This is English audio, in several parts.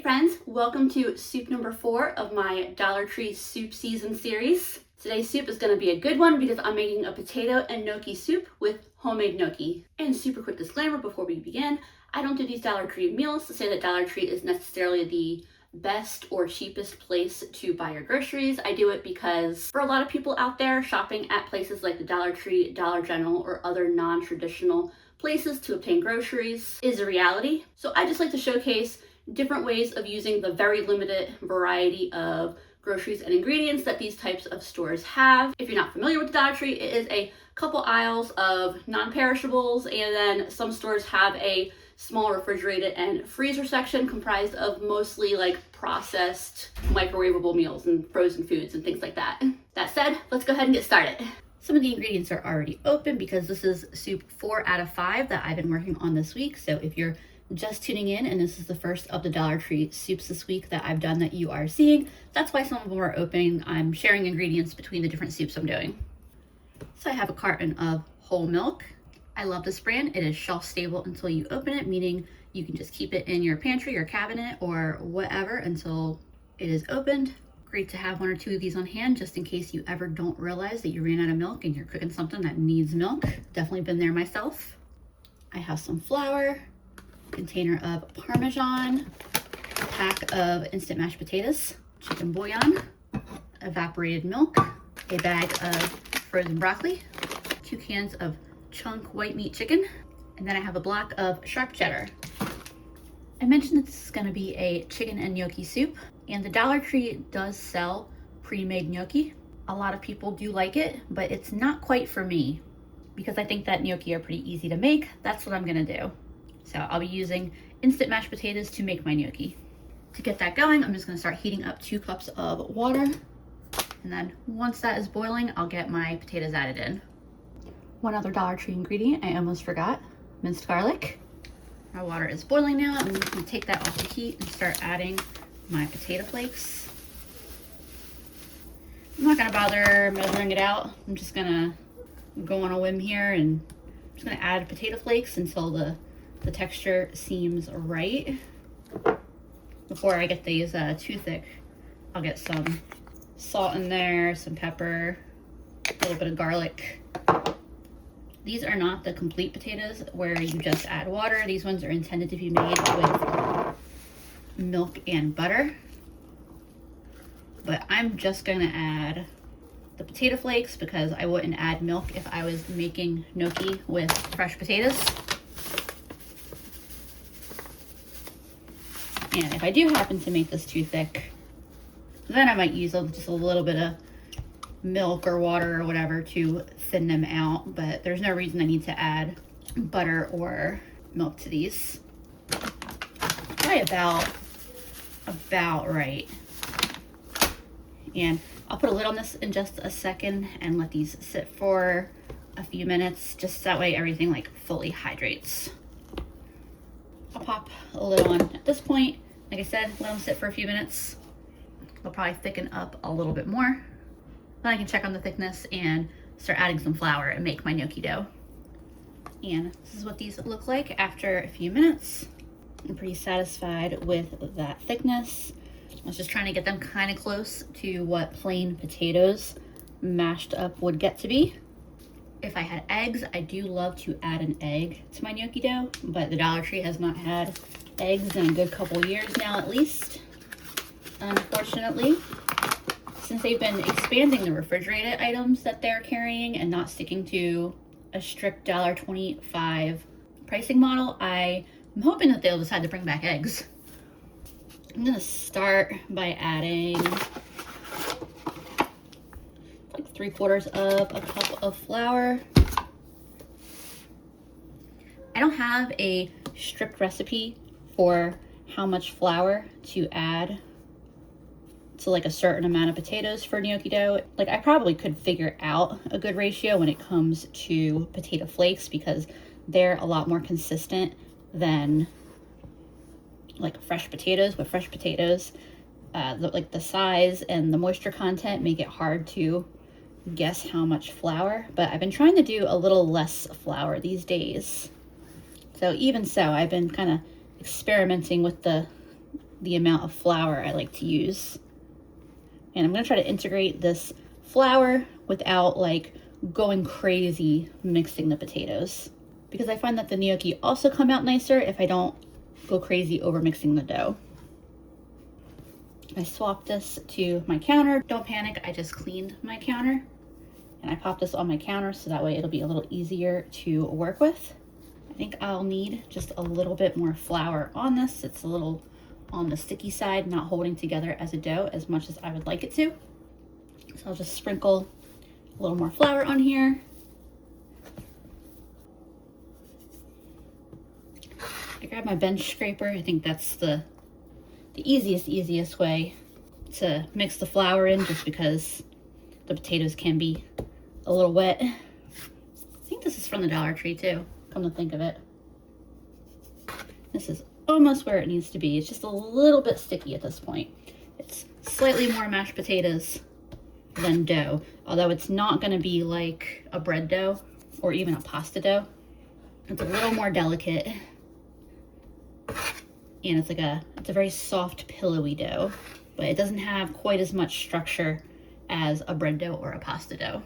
friends, welcome to soup number 4 of my Dollar Tree soup season series. Today's soup is going to be a good one because I'm making a potato and gnocchi soup with homemade gnocchi. And super quick disclaimer before we begin, I don't do these Dollar Tree meals to say that Dollar Tree is necessarily the best or cheapest place to buy your groceries. I do it because for a lot of people out there, shopping at places like the Dollar Tree, Dollar General, or other non-traditional places to obtain groceries is a reality. So I just like to showcase different ways of using the very limited variety of groceries and ingredients that these types of stores have. If you're not familiar with the Dollar Tree, it is a couple aisles of non-perishables, and then some stores have a small refrigerated and freezer section comprised of mostly like processed microwavable meals and frozen foods and things like that. That said, let's go ahead and get started. Some of the ingredients are already open because this is soup 4 out of 5 that I've been working on this week. So if you're just tuning in and this is the first of the Dollar Tree soups this week that I've done that you are seeing, that's why some of them are open. I'm sharing ingredients between the different soups I'm doing. So I have a carton of whole milk. I love this brand. It is shelf stable until you open it, meaning you can just keep it in your pantry or cabinet or whatever until it is opened. Great to have 1 or 2 of these on hand just in case you ever don't realize that you ran out of milk and you're cooking something that needs milk. Definitely been there myself. I have some flour, container of Parmesan, a pack of instant mashed potatoes, chicken bouillon, evaporated milk, a bag of frozen broccoli, 2 cans of chunk white meat chicken, and then I have a block of sharp cheddar. I mentioned that this is going to be a chicken and gnocchi soup, and the Dollar Tree does sell pre-made gnocchi. A lot of people do like it, but it's not quite for me because I think that gnocchi are pretty easy to make. That's what I'm going to do. So I'll be using instant mashed potatoes to make my gnocchi. To get that going, I'm just going to start heating up 2 cups of water. And then once that is boiling, I'll get my potatoes added in. One other Dollar Tree ingredient I almost forgot, minced garlic. My water is boiling now. I'm just going to take that off the heat and start adding my potato flakes. I'm not going to bother measuring it out. I'm just going to go on a whim here and I'm just going to add potato flakes until the texture seems right. Before I get these too thick, I'll get some salt in there, some pepper, a little bit of garlic. These are not the complete potatoes where you just add water. These ones are intended to be made with milk and butter. But I'm just going to add the potato flakes because I wouldn't add milk if I was making gnocchi with fresh potatoes. And if I do happen to make this too thick, then I might use just a little bit of milk or water or whatever to thin them out, but there's no reason I need to add butter or milk to these. Probably about right. And I'll put a lid on this in just a second and let these sit for a few minutes, just that way everything like fully hydrates. I'll pop a lid on at this point. Like I said, let them sit for a few minutes. They'll probably thicken up a little bit more. Then I can check on the thickness and start adding some flour and make my gnocchi dough. And this is what these look like after a few minutes. I'm pretty satisfied with that thickness. I was just trying to get them kind of close to what plain potatoes mashed up would get to be. If I had eggs, I do love to add an egg to my gnocchi dough, but the Dollar Tree has not had eggs in a good couple years now at least, unfortunately. Since they've been expanding the refrigerated items that they're carrying and not sticking to a strict $1.25 pricing model, I'm hoping that they'll decide to bring back eggs. I'm gonna start by adding like 3/4 of a cup of flour. I don't have a strict recipe for how much flour to add to like a certain amount of potatoes for gnocchi dough. Like I probably could figure out a good ratio when it comes to potato flakes because they're a lot more consistent than like fresh potatoes. With fresh potatoes, the size and the moisture content make it hard to guess how much flour, but I've been trying to do a little less flour these days. So even so, I've been kind of experimenting with the the amount of flour I like to use. And I'm gonna try to integrate this flour without like going crazy mixing the potatoes, because I find that the gnocchi also come out nicer if I don't go crazy over mixing the dough. I swapped this to my counter. Don't panic, I just cleaned my counter and I popped this on my counter so that way it'll be a little easier to work with. I think I'll need just a little bit more flour on this. It's a little on the sticky side, not holding together as a dough as much as I would like it to. So I'll just sprinkle a little more flour on here. I grabbed my bench scraper. I think that's the easiest way to mix the flour in, just because the potatoes can be a little wet. I think this is from the Dollar Tree too, come to think of it. This is almost where it needs to be. It's just a little bit sticky at this point. It's slightly more mashed potatoes than dough, although it's not going to be like a bread dough or even a pasta dough. It's a little more delicate, and it's a very soft, pillowy dough, but it doesn't have quite as much structure as a bread dough or a pasta dough.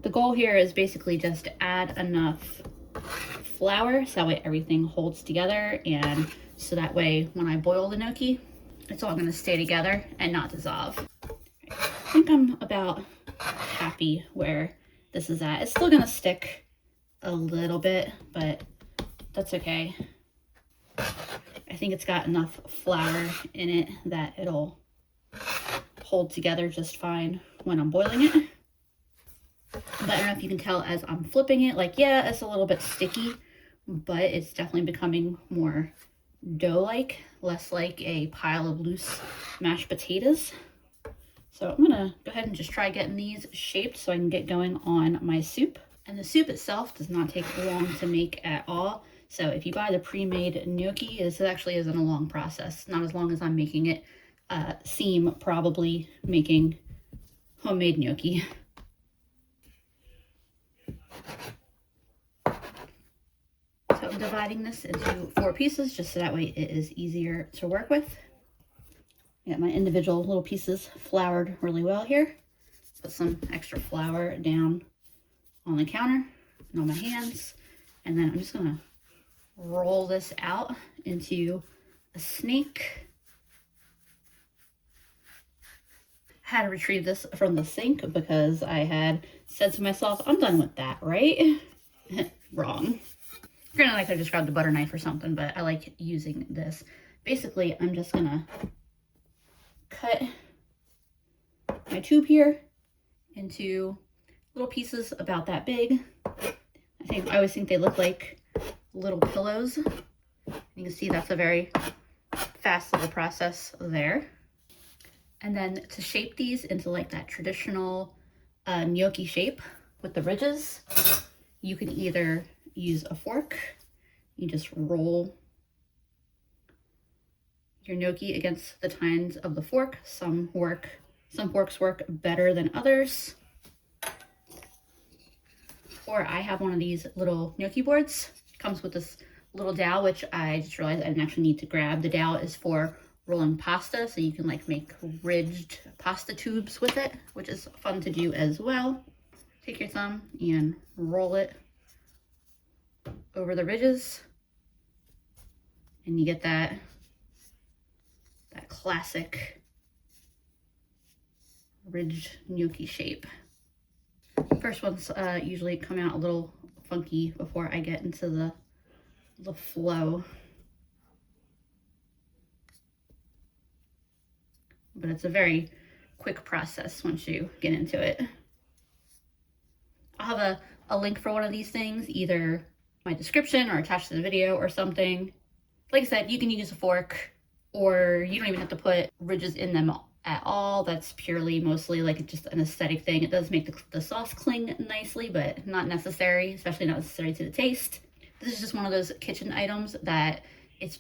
The goal here is basically just to add enough flour so that way everything holds together, and so that way when I boil the gnocchi, it's all going to stay together and not dissolve. I think I'm about happy where this is at. It's still going to stick a little bit, but that's okay. I think it's got enough flour in it that it'll hold together just fine when I'm boiling it. But I don't know if you can tell as I'm flipping it, like, yeah, it's a little bit sticky, but it's definitely becoming more dough-like, less like a pile of loose mashed potatoes. So I'm gonna go ahead and just try getting these shaped so I can get going on my soup. And the soup itself does not take long to make at all. So if you buy the pre-made gnocchi, this actually isn't a long process. Not as long as I'm making it seem probably making homemade gnocchi. So I'm dividing this into 4 pieces just so that way it is easier to work with. I got my individual little pieces floured really well here. Put some extra flour down on the counter and on my hands. And then I'm just gonna roll this out into a snake. I had to retrieve this from the sink because I had said to myself, I'm done with that, right? Wrong. Granted, I could have just grabbed a butter knife or something, but I like using this. Basically, I'm just gonna cut my tube here into little pieces about that big. I always think they look like little pillows. You can see that's a very fast little process there. And then to shape these into like that traditional gnocchi shape with the ridges, you can either use a fork. You just roll your gnocchi against the tines of the fork. Some forks work better than others. Or I have one of these little gnocchi boards. It comes with this little dowel, which I just realized I didn't actually need to grab. The dowel is for rolling pasta, so you can like make ridged pasta tubes with it, which is fun to do as well. Take your thumb and roll it over the ridges, and you get that classic ridged gnocchi shape. First ones usually come out a little funky before I get into the flow. But it's a very quick process once you get into it. I'll have a link for one of these things, either my description or attached to the video or something. Like I said, you can use a fork, or you don't even have to put ridges in them at all. That's purely mostly like just an aesthetic thing. It does make the sauce cling nicely, but not necessary, especially not necessary to the taste. This is just one of those kitchen items that it's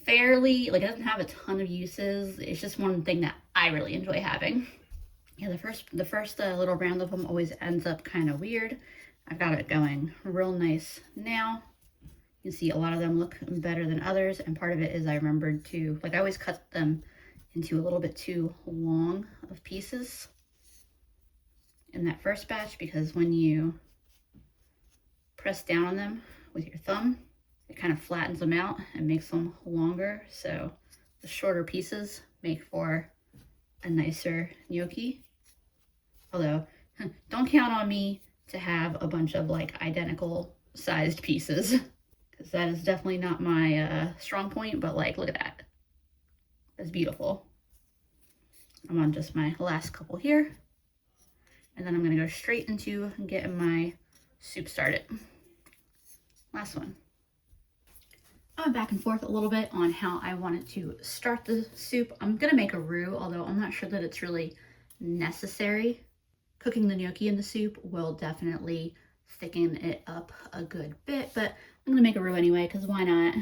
fairly, like, it doesn't have a ton of uses. It's just one thing that I really enjoy having. Yeah, the first little round of them always ends up kind of weird. I've got it going real nice now. You can see a lot of them look better than others, and part of it is I remembered to, like, I always cut them into a little bit too long of pieces in that first batch, because when you press down on them with your thumb, it kind of flattens them out and makes them longer. So the shorter pieces make for a nicer gnocchi. Although, don't count on me to have a bunch of like identical sized pieces, because that is definitely not my strong point. But like, look at that. That's beautiful. I'm on just my last couple here. And then I'm gonna go straight into getting my soup started. Last one. I went back and forth a little bit on how I wanted to start the soup. I'm gonna make a roux, although I'm not sure that it's really necessary. Cooking the gnocchi in the soup will definitely thicken it up a good bit, but I'm gonna make a roux anyway, because why not?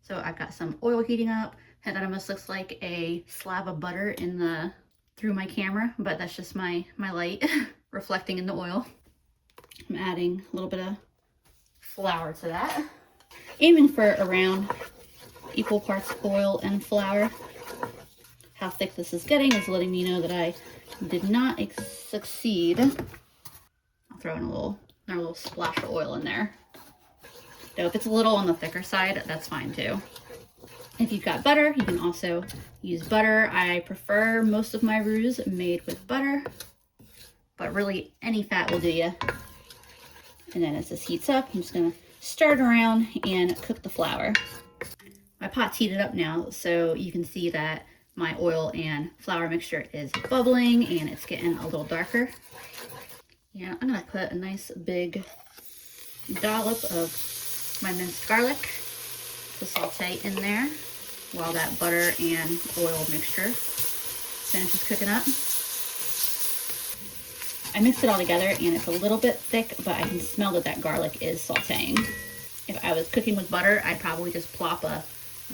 So I've got some oil heating up, and that almost looks like a slab of butter through my camera, but that's just my light reflecting in the oil. I'm adding a little bit of flour to that. Aiming for around equal parts oil and flour. How thick this is getting is letting me know that I did not succeed. I'll throw in another little splash of oil in there. So if it's a little on the thicker side, that's fine too. If you've got butter, you can also use butter. I prefer most of my roux made with butter, but really any fat will do you. And then as this heats up, I'm just gonna stir it around and cook the flour. My pot's heated up now, so you can see that my oil and flour mixture is bubbling and it's getting a little darker. Yeah, I'm gonna put a nice big dollop of my minced garlic to saute in there while that butter and oil mixture finishes cooking up. I mixed it all together and it's a little bit thick, but I can smell that garlic is sauteing. If I was cooking with butter, I'd probably just plop a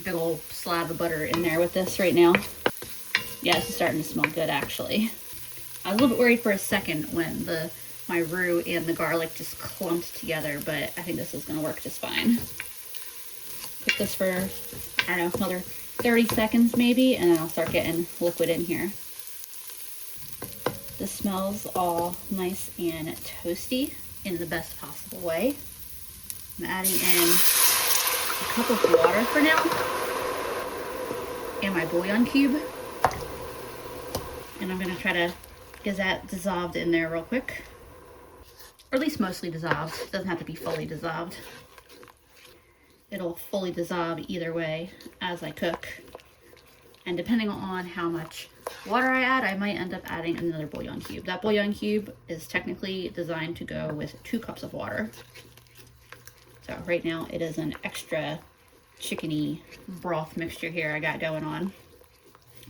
big old slab of butter in there with this right now. Yeah, it's starting to smell good actually. I was a little bit worried for a second when my roux and the garlic just clumped together, but I think this is gonna work just fine. Cook this for, I don't know, another 30 seconds maybe, and then I'll start getting liquid in here. This smells all nice and toasty in the best possible way. I'm adding in a cup of water for now and my bouillon cube. And I'm gonna try to get that dissolved in there real quick. Or at least mostly dissolved. It doesn't have to be fully dissolved. It'll fully dissolve either way as I cook. And depending on how much water I add, I might end up adding another bouillon cube. That bouillon cube is technically designed to go with 2 cups of water. So right now it is an extra chickeny broth mixture here I got going on.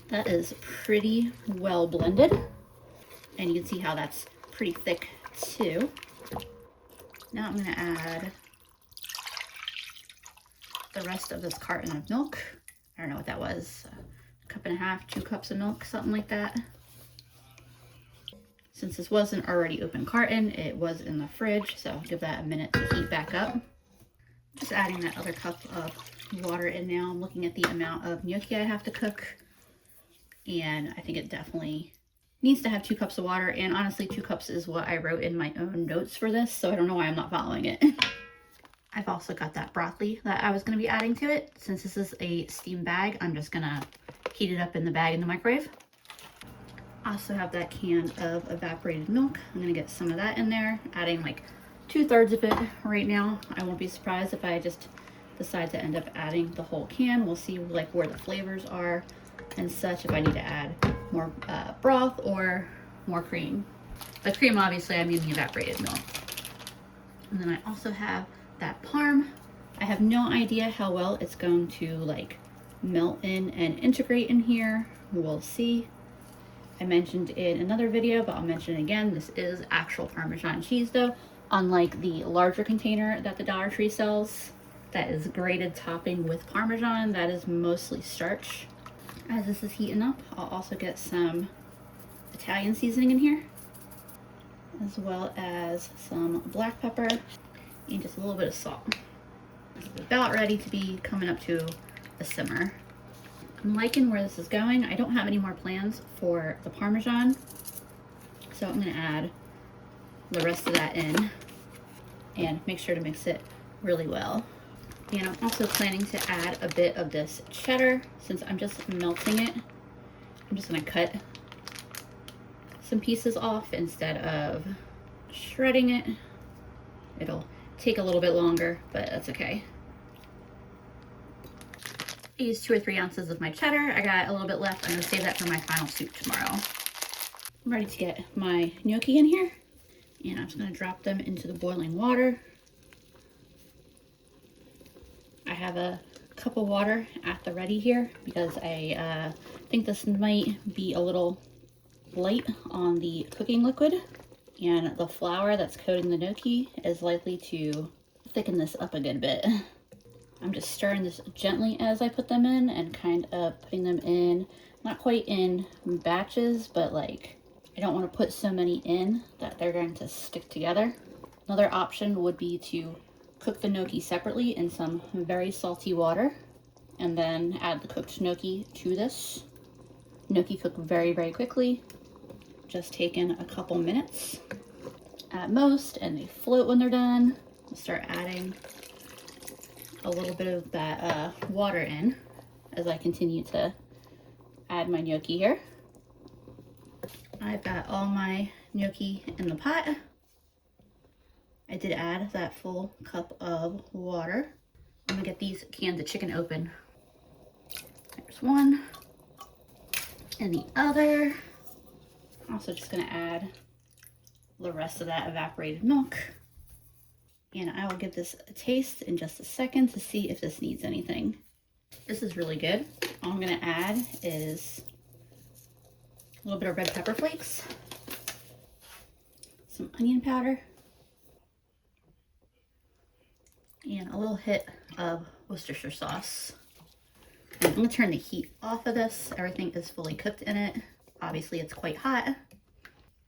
That is pretty well blended. And you can see how that's pretty thick too. Now I'm gonna add the rest of this carton of milk. I don't know what that was, a cup and a half, 2 cups of milk, something like that. Since this was an already open carton, it was in the fridge, so I'll give that a minute to heat back up. Just adding that other cup of water in now. I'm looking at the amount of gnocchi I have to cook, and I think it definitely needs to have 2 cups of water, and honestly 2 cups is what I wrote in my own notes for this, so I don't know why I'm not following it. I've also got that broccoli that I was going to be adding to it. Since this is a steam bag, I'm just going to heat it up in the bag in the microwave. I also have that can of evaporated milk. I'm going to get some of that in there, adding like 2/3 of it right now. I won't be surprised if I just decide to end up adding the whole can. We'll see like where the flavors are and such, if I need to add more broth or more cream. The cream, obviously, I mean the evaporated milk. And then I also have that parm. I have no idea how well it's going to like melt in and integrate in here. We'll see. I mentioned in another video, but I'll mention it again. This is actual Parmesan cheese though, unlike the larger container that the Dollar Tree sells. That is grated topping with Parmesan. That is mostly starch. As this is heating up, I'll also get some Italian seasoning in here, as well as some black pepper and just a little bit of salt. It's about ready to be coming up to a simmer. I'm liking where this is going. I don't have any more plans for the Parmesan, so I'm gonna add the rest of that in and make sure to mix it really well. And I'm also planning to add a bit of this cheddar. Since I'm just melting it, I'm just gonna cut some pieces off instead of shredding it. It'll take a little bit longer, but that's okay. I used 2 or 3 ounces of my cheddar. I got a little bit left. I'm gonna save that for my final soup tomorrow. I'm ready to get my gnocchi in here, and I'm just gonna drop them into the boiling water. I have a cup of water at the ready here because I think this might be a little light on the cooking liquid, and the flour that's coating the gnocchi is likely to thicken this up a good bit. I'm just stirring this gently as I put them in and kind of putting them in, not quite in batches, but like I don't want to put so many in that they're going to stick together. Another option would be to cook the gnocchi separately in some very salty water and then add the cooked gnocchi to this. Gnocchi cook very, very quickly, just taking a couple minutes at most, and they float when they're done. I'll start adding a little bit of that water in as I continue to add my gnocchi here. I've got all my gnocchi in the pot. I did add that full cup of water. I'm gonna get these cans of chicken open. There's one, and the other. Also just gonna add the rest of that evaporated milk. And I will give this a taste in just a second to see if this needs anything. This is really good. All I'm gonna add is a little bit of red pepper flakes, some onion powder, and a little hit of Worcestershire sauce. And I'm gonna turn the heat off of this. Everything is fully cooked in it. Obviously it's quite hot.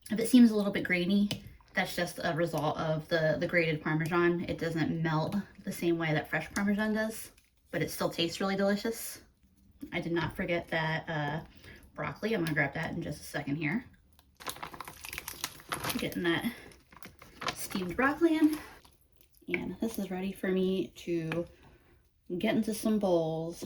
If it seems a little bit grainy, that's just a result of the grated Parmesan. It doesn't melt the same way that fresh Parmesan does, but it still tastes really delicious. I did not forget that broccoli. I'm gonna grab that in just a second here. Getting that steamed broccoli in. And this is ready for me to get into some bowls.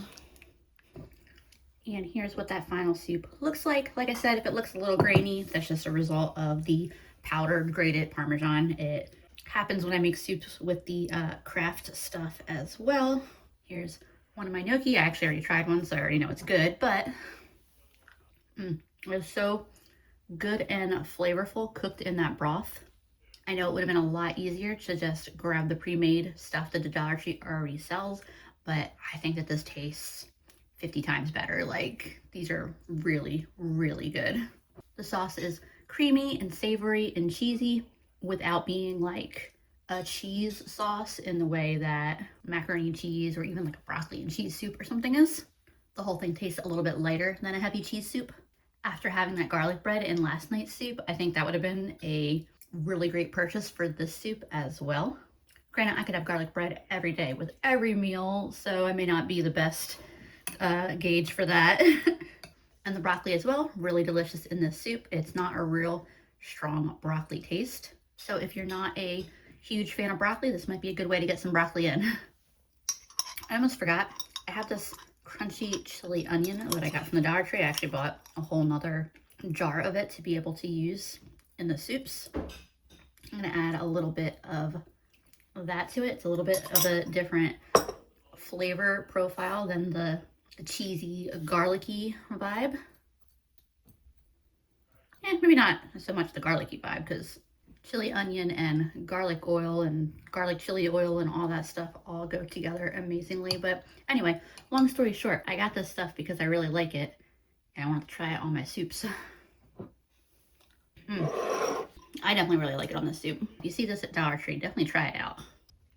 And here's what that final soup looks like. Like I said, if it looks a little grainy, that's just a result of the powdered grated Parmesan. It happens when I make soups with the Kraft stuff as well. Here's one of my gnocchi. I actually already tried one, so I already know it's good, but it was so good and flavorful cooked in that broth. I know it would have been a lot easier to just grab the pre-made stuff that the Dollar Tree already sells, but I think that this tastes 50 times better. Like, these are really, really good. The sauce is creamy and savory and cheesy without being like a cheese sauce in the way that macaroni and cheese or even like a broccoli and cheese soup or something is. The whole thing tastes a little bit lighter than a heavy cheese soup. After having that garlic bread in last night's soup, I think that would have been a really great purchase for this soup as well. Granted, I could have garlic bread every day with every meal, so I may not be the best gauge for that. And the broccoli as well, really delicious in this soup. It's not a real strong broccoli taste. So if you're not a huge fan of broccoli, this might be a good way to get some broccoli in. I almost forgot, I have this crunchy chili onion that I got from the Dollar Tree. I actually bought a whole nother jar of it to be able to use in the soups. I'm gonna add a little bit of that to it. It's a little bit of a different flavor profile than the cheesy, garlicky vibe. And maybe not so much the garlicky vibe, because chili onion and garlic oil and garlic chili oil and all that stuff all go together amazingly. But anyway, long story short, I got this stuff because I really like it and I want to try it on my soups. I definitely really like it on this soup. If you see this at Dollar Tree, definitely try it out.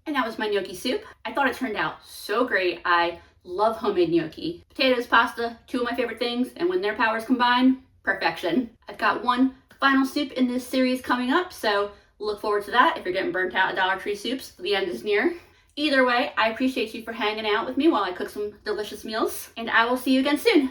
And that was my gnocchi soup. I thought it turned out so great. I love homemade gnocchi. Potatoes, pasta, two of my favorite things, and when their powers combine, perfection. I've got one final soup in this series coming up, so look forward to that. If you're getting burnt out at Dollar Tree soups, the end is near. Either way, I appreciate you for hanging out with me while I cook some delicious meals, and I will see you again soon.